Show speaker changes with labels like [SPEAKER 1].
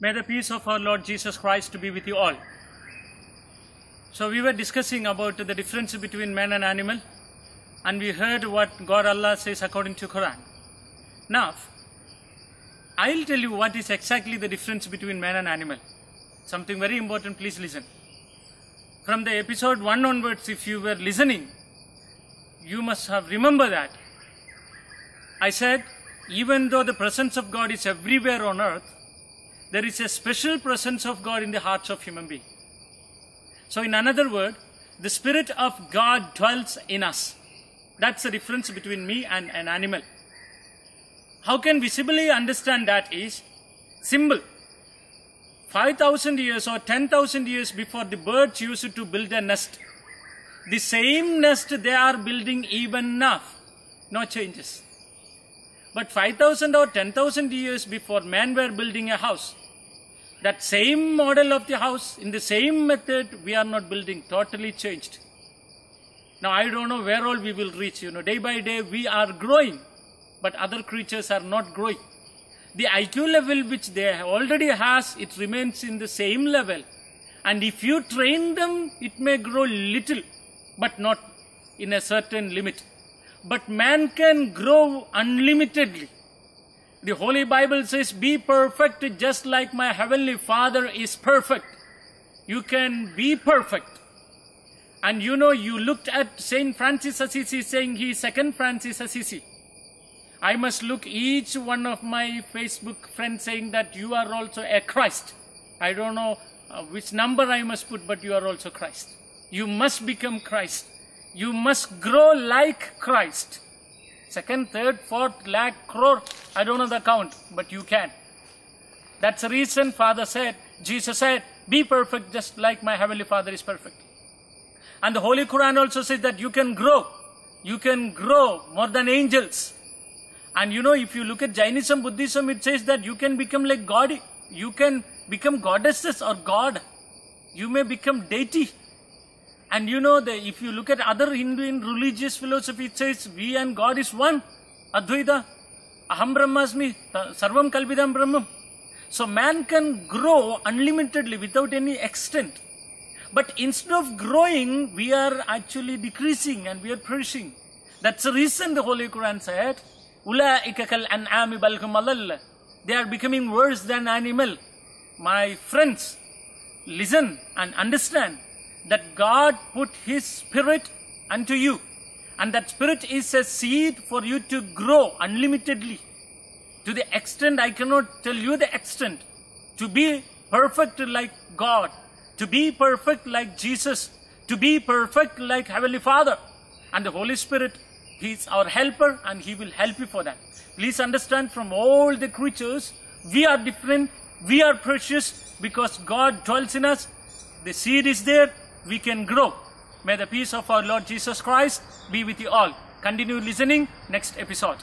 [SPEAKER 1] May the peace of our Lord Jesus Christ be with you all. So we were discussing about the difference between man and animal, and we heard what God Allah says according to Quran. Now, I'll tell you what is exactly the difference between man and animal. Something very important, please listen. From the episode 1 onwards, if you were listening, you must have remembered that I said, even though the presence of God is everywhere on earth, there is a special presence of God in the hearts of human beings. So in another word, the Spirit of God dwells in us. That's the difference between me and an animal. How can visibly understand that is simple. 5,000 years or 10,000 years before the birds used to build a nest, the same nest they are building even now. No changes. But 5,000 or 10,000 years before man were building a house, that same model of the house, in the same method, we are not building, totally changed. Now I don't know where all we will reach, day by day we are growing, but other creatures are not growing. The IQ level which they already has, it remains in the same level. And if you train them, it may grow little, but not in a certain limit. But man can grow unlimitedly. The Holy Bible says, be perfect just like my Heavenly Father is perfect. You can be perfect. And you looked at Saint Francis Assisi saying he is second Francis Assisi. I must look each one of my Facebook friends saying that you are also a Christ. I don't know which number I must put, but you are also Christ. You must become Christ. You must grow like Christ. Second, third, fourth, lakh, crore, I don't know the count, but you can. That's the reason Jesus said, be perfect just like my Heavenly Father is perfect. And the Holy Quran also says that you can grow. You can grow more than angels. And if you look at Jainism, Buddhism, it says that you can become like God. You can become goddesses or God. You may become deity. And if you look at other Hindu religious philosophy, it says we and God is one. Advaita, Aham Brahmasmi, Sarvam Kalvidam Brahmam. So man can grow unlimitedly without any extent. But instead of growing, we are actually decreasing and we are perishing. That's the reason the Holy Quran said, Ulaika kal an'ami bal hum adall. They are becoming worse than animal. My friends, listen and understand that God put His Spirit unto you. And that Spirit is a seed for you to grow unlimitedly. To the extent, I cannot tell you the extent. To be perfect like God. To be perfect like Jesus. To be perfect like Heavenly Father. And the Holy Spirit, He is our helper and He will help you for that. Please understand, from all the creatures, we are different, we are precious because God dwells in us. The seed is there, we can grow. May the peace of our Lord Jesus Christ be with you all. Continue listening next episode.